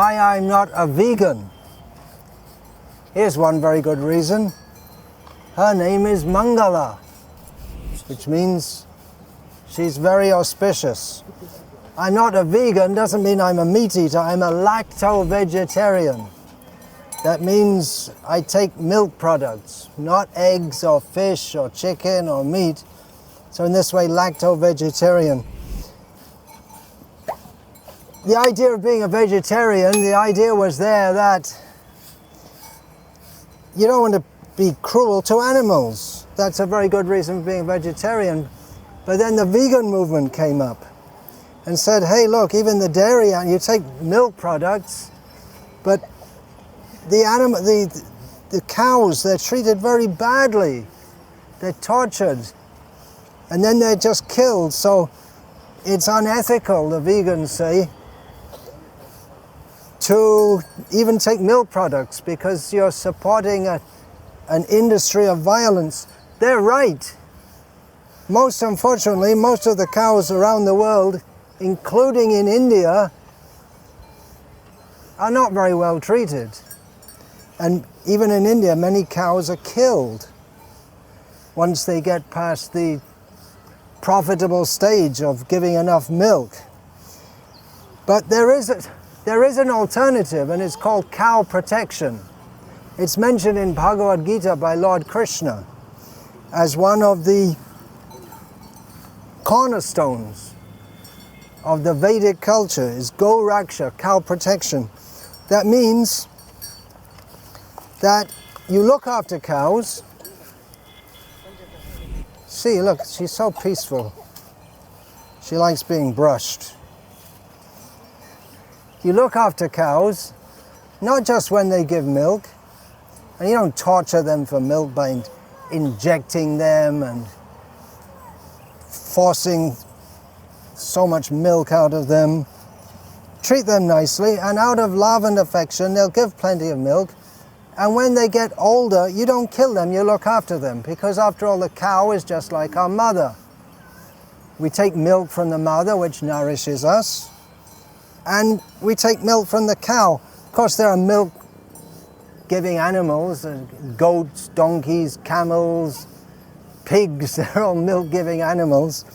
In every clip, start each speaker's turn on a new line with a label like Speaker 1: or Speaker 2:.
Speaker 1: why I'm not a vegan. Here's one very good reason. Her name is Mangala, which means she's very auspicious. I'm not a vegan doesn't mean I'm a meat eater, I'm a lacto-vegetarian. That means I take milk products, not eggs or fish or chicken or meat. So in this way, lacto-vegetarian. The idea of being a vegetarian, the idea was there that you don't want to be cruel to animals. That's a very good reason for being a vegetarian. But then the vegan movement came up and said, hey, look, even the dairy, you take milk products, but the cows, they're treated very badly. They're tortured. And then they're just killed. So it's unethical, the vegans say, to even take milk products because you're supporting an industry of violence. They're right. Unfortunately, most of the cows around the world, including in India, are not very well treated. And even in India, many cows are killed once they get past the profitable stage of giving enough milk. But there is an alternative, and it's called cow protection. It's mentioned in Bhagavad Gita by Lord Krishna as one of the cornerstones of the Vedic culture is Go Raksha, cow protection. That means that you look after cows. See, look, she's so peaceful. She likes being brushed. You look after cows, not just when they give milk, and you don't torture them for milk by injecting them and forcing so much milk out of them. Treat them nicely, and out of love and affection, they'll give plenty of milk. And when they get older, you don't kill them, you look after them, because after all, the cow is just like our mother. We take milk from the mother, which nourishes us, and we take milk from the cow. Of course, there are milk-giving animals, goats, donkeys, camels, pigs, they're all milk-giving animals.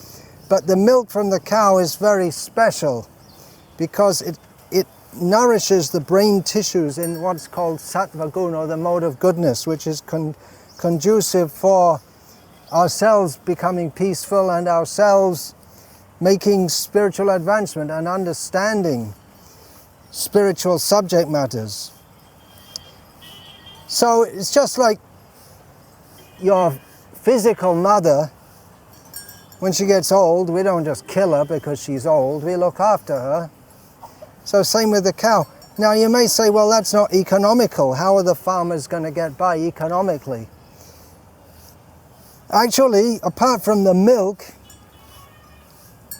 Speaker 1: But the milk from the cow is very special because it nourishes the brain tissues in what's called sattva guna, or the mode of goodness, which is conducive for ourselves becoming peaceful and ourselves making spiritual advancement and understanding spiritual subject matters. So it's just like your physical mother. When she gets old, we don't just kill her because she's old, we look after her. So same with the cow. Now you may say, well, that's not economical. How are the farmers going to get by economically? Actually, apart from the milk,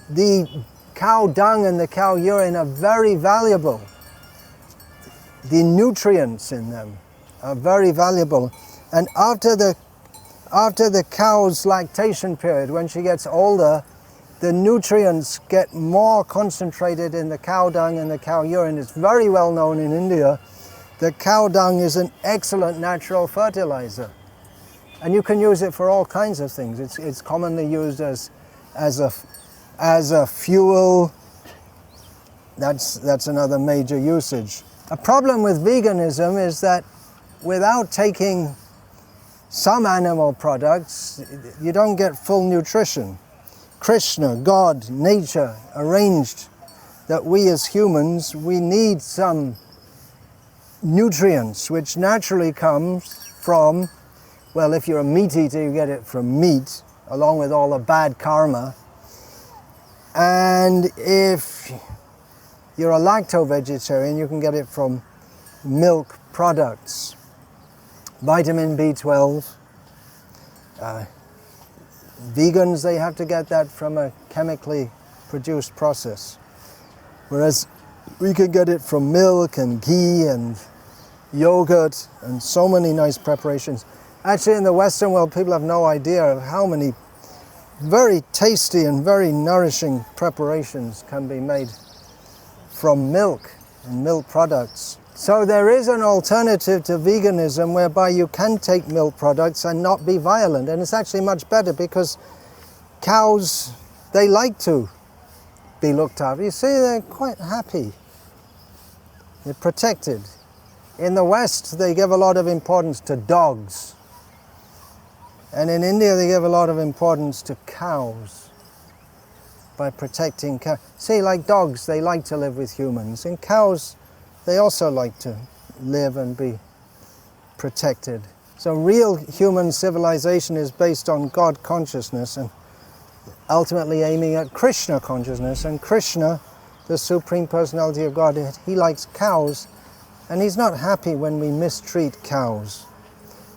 Speaker 1: the cow dung and the cow urine are very valuable. The nutrients in them are very valuable. And after the cow's lactation period, when she gets older, the nutrients get more concentrated in the cow dung and the cow urine. It's very well known in India that cow dung is an excellent natural fertilizer. And you can use it for all kinds of things. It's commonly used as a fuel. That's another major usage. A problem with veganism is that without taking some animal products, you don't get full nutrition. Krishna, God, nature arranged that we as humans, we need some nutrients which naturally comes from, well, if you're a meat eater, you get it from meat, along with all the bad karma. And if you're a lacto-vegetarian, you can get it from milk products. Vitamin B12. Vegans, they have to get that from a chemically produced process. Whereas we can get it from milk and ghee and yogurt and so many nice preparations. Actually, in the Western world, people have no idea of how many very tasty and very nourishing preparations can be made from milk. and milk products. So there is an alternative to veganism whereby you can take milk products and not be violent, and it's actually much better because cows, they like to be looked after. You see, they're quite happy. They're protected. In the West, they give a lot of importance to dogs. And in India, they give a lot of importance to cows by protecting cows. See, like dogs, they like to live with humans. And cows, they also like to live and be protected. So real human civilization is based on God consciousness and ultimately aiming at Krishna consciousness. And Krishna, the Supreme Personality of Godhead, he likes cows, and he's not happy when we mistreat cows.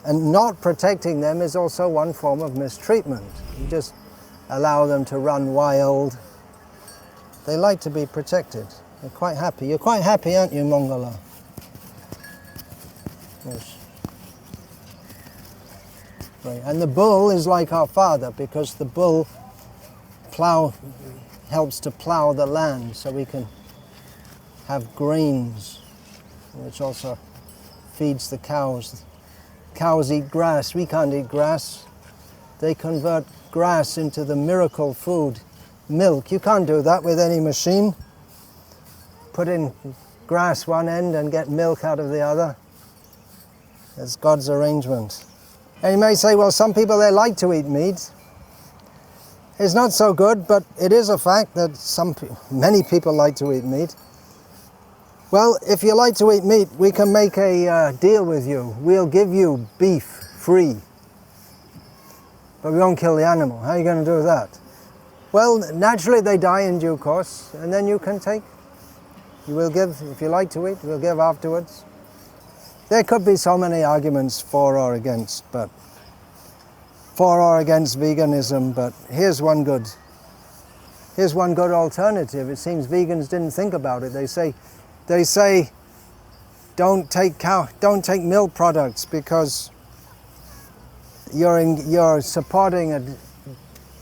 Speaker 1: And not protecting them is also one form of mistreatment. You just allow them to run wild. They like to be protected. They're quite happy. You're quite happy, aren't you, Mongala? Yes. Right. And the bull is like our father, because the bull helps to plow the land so we can have grains, which also feeds the cows. Cows eat grass. We can't eat grass. They convert grass into the miracle food, milk. You can't do that with any machine. Put in grass one end and get milk out of the other. That's God's arrangement. And you may say, well, some people, they like to eat meat. It's not so good, but it is a fact that many people like to eat meat. Well, if you like to eat meat, we can make a deal with you. We'll give you beef free, but we won't kill the animal. How are you going to do that? Well, naturally they die in due course, and then you can take. You will give, if you like to eat, we'll give afterwards. There could be so many arguments for or against veganism, but here's one good alternative. It seems vegans didn't think about it. They say don't take milk products because you're supporting a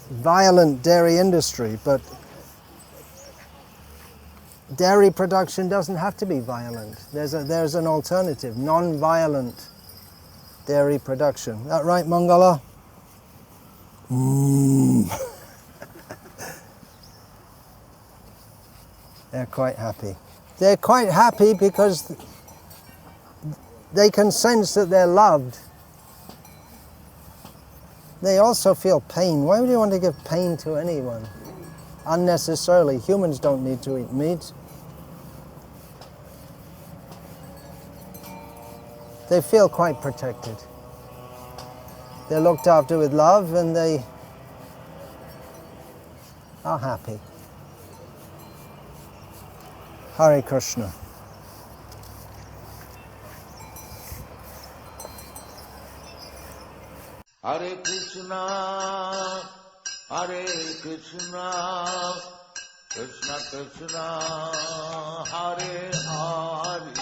Speaker 1: violent dairy industry, but dairy production doesn't have to be violent. There's an alternative, non-violent dairy production. Is that right, Mongala? They're quite happy. They're quite happy because they can sense that they're loved. They also feel pain. Why would you want to give pain to anyone? Unnecessarily. Humans don't need to eat meat. They feel quite protected. They're looked after with love and they are happy. Hare Krishna.
Speaker 2: Hare Krishna, Hare Krishna, Krishna Krishna, Hare Hare,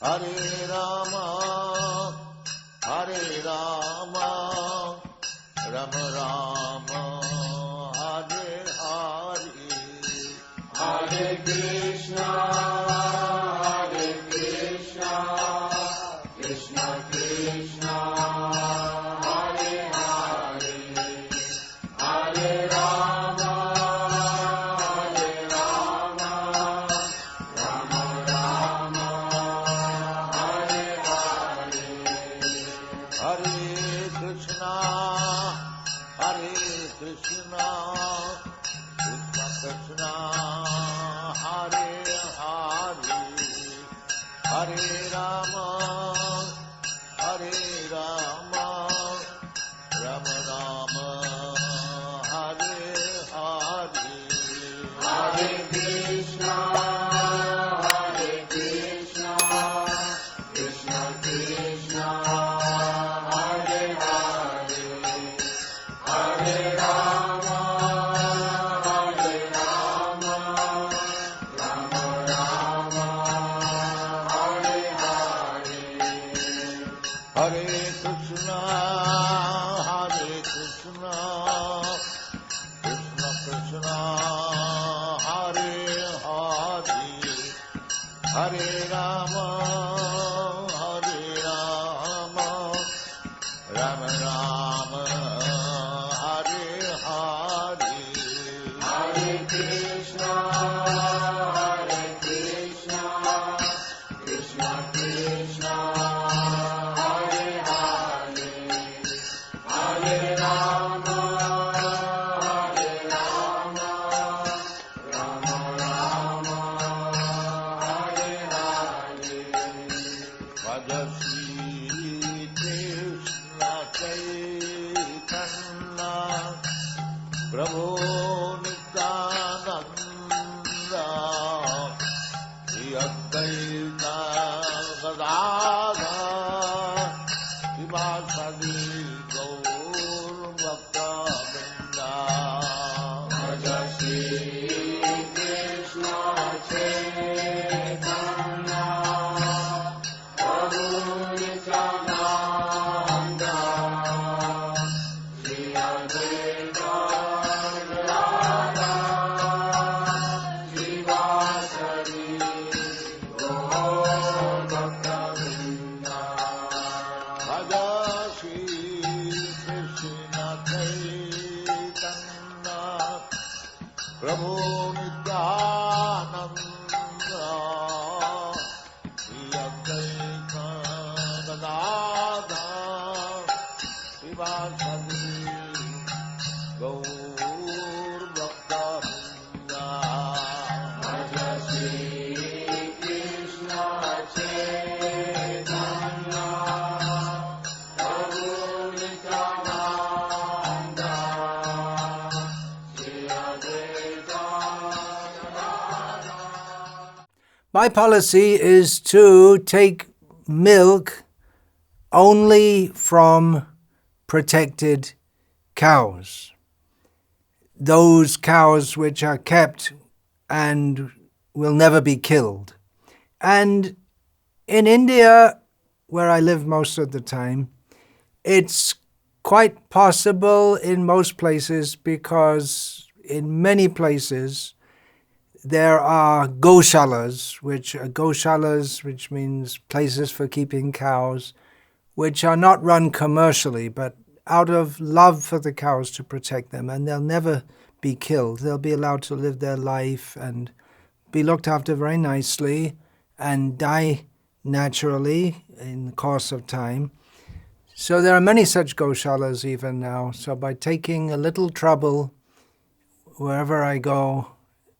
Speaker 2: Hare Rama, Hare Rama, Rama Rama, Hare Hare, Hare Krishna, Hare Krishna, Krishna Krishna, Hare Hare, Hare Rama, Hare Rama, Rama Rama, Hare Hare, Hare Krishna, Hare Krishna, Krishna Krishna, Hare Hare, Hare Rama, Hare Rama, Rama Rama, Hare Hare, Hare Krishna, Hare Krishna, Krishna Krishna, Hare Hare, Hare Rama, Hare Rama, Rama Rama, Hare Hare, Hare Krishna, Hare Krishna, Krishna Krishna, Hare Hare. Hare Rama, Hare Rama, Rama Rama, Hare Hare, Hare Krishna, Krishna Krishna, Hare Hare, Hare Rama, Rama Rama, Hare Hare. Bhaja Shri Krishna Chaitanya, Prabhu Nityananda, Shri Advaita Gadadhar, Srivasadi Gaur Bhakta-vrinda. Bhaja Shri Krishna Chaitanya, Prabhu Nityananda, Shri Advaita Gadadhar, Srivasadi Gaur Bhakta-vrinda. Bhaja Shri Krishna Chaitanya, Prabhu Nityananda, Shri Advaita Gadadhar, Srivasadi Gaur Bhakta-vrinda. Bhaja Shri Krishna Chaitanya, Prabhu Nityananda, Shri Advaita Gadadhar.
Speaker 1: My policy is to take milk only from protected cows. Those cows which are kept and will never be killed. And in India, where I live most of the time, it's quite possible in most places, because in many places there are goshalas, which means places for keeping cows, which are not run commercially, but out of love for the cows, to protect them, and they'll never be killed. They'll be allowed to live their life and be looked after very nicely and die naturally in the course of time. So there are many such goshalas even now. So by taking a little trouble, wherever I go,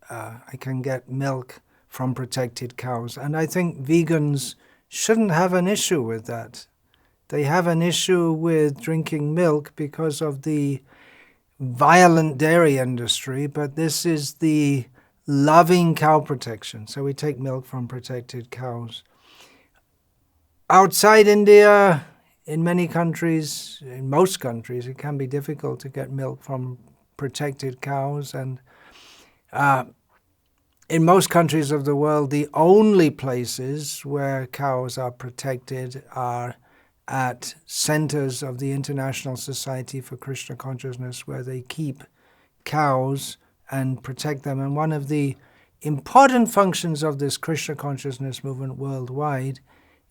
Speaker 1: I can get milk from protected cows. And I think vegans shouldn't have an issue with that. They have an issue with drinking milk because of the violent dairy industry, but this is the loving cow protection. So we take milk from protected cows. Outside India, in many countries, in most countries, it can be difficult to get milk from protected cows. And in most countries of the world, the only places where cows are protected are at centers of the International Society for Krishna Consciousness, where they keep cows and protect them. And one of the important functions of this Krishna Consciousness movement worldwide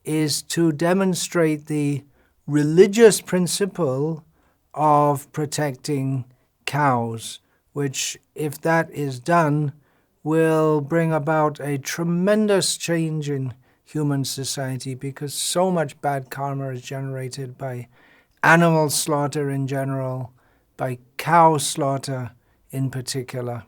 Speaker 1: is to demonstrate the religious principle of protecting cows, which, if that is done, will bring about a tremendous change in human society, because so much bad karma is generated by animal slaughter in general, by cow slaughter in particular.